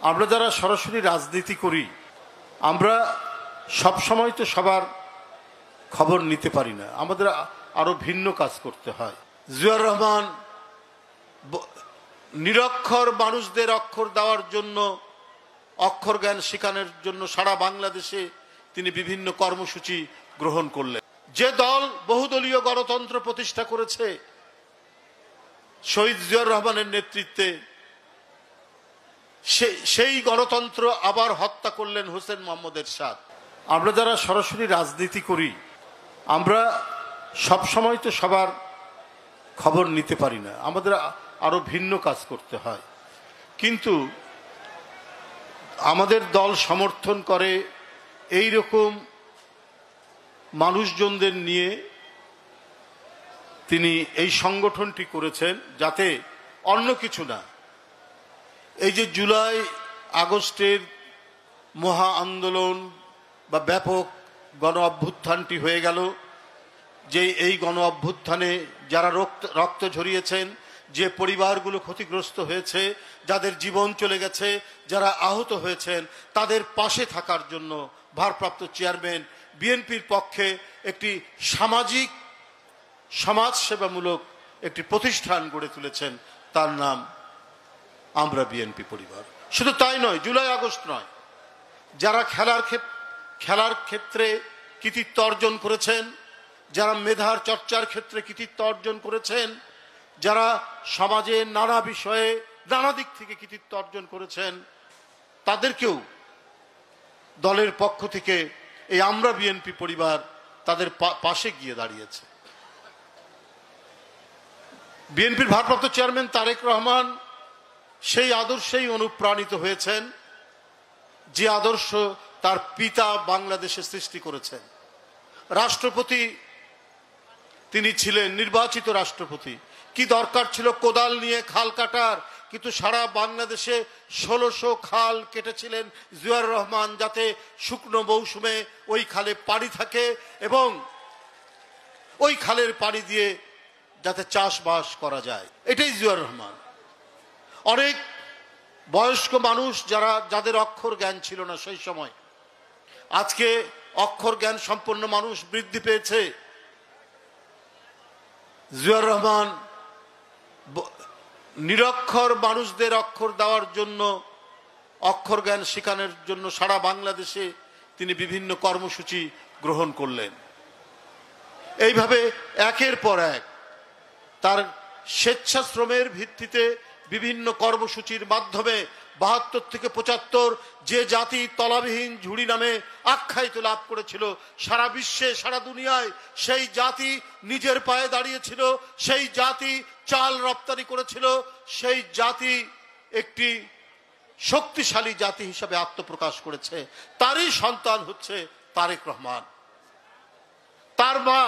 আমরা যারা সরাসরি রাজনীতি করি আমরা সব সময় তো সবার খবর নিতে পারি না, আমাদের আরো ভিন্ন কাজ করতে হয়। জিয়াউর রহমান নিরক্ষর মানুষদের অক্ষর দেওয়ার জন্য, অক্ষর জ্ঞান শেখানোর জন্য সারা বাংলাদেশে তিনি বিভিন্ন কর্মসূচি গ্রহণ করলেন। যে দল বহুদলীয় গণতন্ত্র প্রতিষ্ঠা করেছে শহীদ জিয়াউর রহমানের নেতৃত্বে, সেই গণতন্ত্র আবার হত্যা করলেন হোসেন মোহাম্মদ এরশাদ। আমরা যারা সরাসরি রাজনীতি করি আমরা সব সময় তো সবার খবর নিতে পারি না, আমাদের আরো ভিন্ন কাজ করতে হয়। কিন্তু আমাদের দল সমর্থন করে এই রকম মানুষজনদের নিয়ে তিনি এই সংগঠনটি করেছেন, যাতে অন্য কিছু না, এই যে জুলাই আগস্টের মহা আন্দোলন বা ব্যাপক গণ অভ্যুত্থানটি হয়ে গেল, যে এই গণ অভ্যুত্থানে যারা রক্ত ঝরিয়েছেন, যে পরিবারগুলো ক্ষতিগ্রস্ত হয়েছে, যাদের জীবন চলে গেছে, যারা আহত হয়েছেন, তাদের পাশে থাকার জন্য ভারপ্রাপ্ত চেয়ারম্যান বিএনপির পক্ষে একটি সমাজসেবামূলক একটি প্রতিষ্ঠান গড়ে তুলেছেন, তার নাম আমরা বিএনপি পরিবার। শুধু তাই নয়, জুলাই আগস্ট নয়, যারা খেলার ক্ষেত্রে কৃতিত্ব অর্জন করেছেন, যারা মেধার চর্চার ক্ষেত্রে কৃতিত্ব অর্জন করেছেন, যারা সমাজে নানা বিষয়ে নানা দিক থেকে কৃতিত্ব অর্জন করেছেন, তাদেরকেও দলের পক্ষ থেকে এই আমরা বিএনপি পরিবার তাদের পাশে গিয়ে দাঁড়িয়েছে। বিএনপির ভারপ্রাপ্ত চেয়ারম্যান তারেক রহমান সেই আদর্শেই অনুপ্রাণিত হয়েছেন, যে আদর্শ তার পিতা বাংলাদেশে সৃষ্টি করেছেন। রাষ্ট্রপতি তিনি ছিলেন, নির্বাচিত রাষ্ট্রপতি। কি দরকার ছিল কোদাল নিয়ে খাল কাটার? কিন্তু সারা বাংলাদেশে 1600 খাল কেটেছিলেন জিয়াউর রহমান, যাতে শুকনো মৌসুমে ওই খালে পানি থাকে এবং ওই খালের পানি দিয়ে যাতে চাষবাস করা যায়। এটাই জিয়াউর রহমান। অনেক বয়স্ক মানুষ যাদের অক্ষর জ্ঞান ছিল না সেই সময়, আজকে অক্ষর জ্ঞান সম্পন্ন মানুষ বৃদ্ধি পেয়েছে। জিয়াউর রহমান নিরক্ষর মানুষদের অক্ষর দেওয়ার জন্য, অক্ষর জ্ঞান শেখানোর জন্য সারা বাংলাদেশে তিনি বিভিন্ন কর্মসূচি গ্রহণ করলেন। এইভাবে একের পর এক তার স্বেচ্ছাশ্রমের ভিত্তিতে বিভিন্ন কর্মসূচির মাধ্যমে 72 থেকে 75 যে জাতি তলাবিহীন ঝুড়ি নামে আখ্যায়িত লাভ করেছিল, সারা বিশ্বে সারা দুনিয়ায় সেই জাতি নিজের পায়ে দাঁড়িয়েছিল, সেই জাতি চাল রপ্তানি করেছিল, সেই জাতি একটি শক্তিশালী জাতি হিসাবে আত্মপ্রকাশ করেছে। তারই সন্তান হচ্ছে তারেক রহমান। তার মা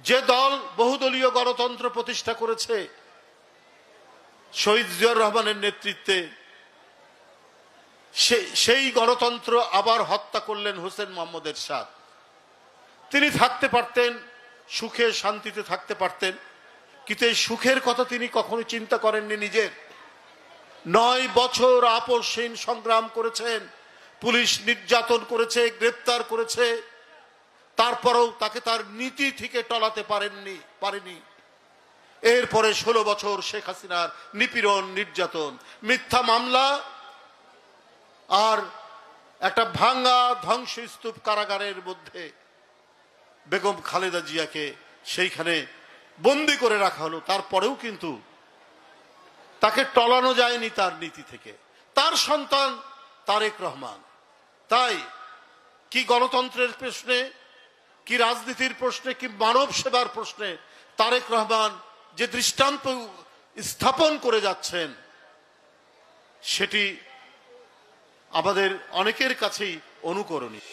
যে দল বহুদলীয় গণতন্ত্র প্রতিষ্ঠা করেছে শহীদ জিয়াউর রহমানের নেতৃত্বে, সেই গণতন্ত্র আবার হত্যা করলেন হোসেন মোহাম্মদ এরশাদ। তিনি থাকতে পারতেন, সুখে শান্তিতে থাকতে পারতেন, কিন্তু এই সুখের কথা তিনি কখনো চিন্তা করেননি নিজের। 9 বছর আপোষহীন সংগ্রাম করেছেন, পুলিশ নির্যাতন করেছে, গ্রেপ্তার করেছে, তারপরেও তাকে তার নীতি থেকে টলাতে পারেনি। এরপরে 16 বছর শেখ হাসিনার নিপীড়ন, নির্যাতন, মিথ্যা মামলা আর একটা ভাঙ্গা ধ্বংসস্তূপ কারাগারের মধ্যে বেগম খালেদা জিয়াকে সেইখানে বন্দি করে রাখা হলো। তারপরেও কিন্তু তাকে টলানো যায়নি তার নীতি থেকে। তার সন্তান তারেক রহমান। তাই কি গণতন্ত্রের প্রশ্নে, কি রাজনীতির প্রশ্নে, কি মানব সেবার প্রশ্নে তারেক রহমান যে দৃষ্টান্ত স্থাপন করে যাচ্ছেন, সেটি আমাদের অনেকের কাছেই অনুকরণীয়।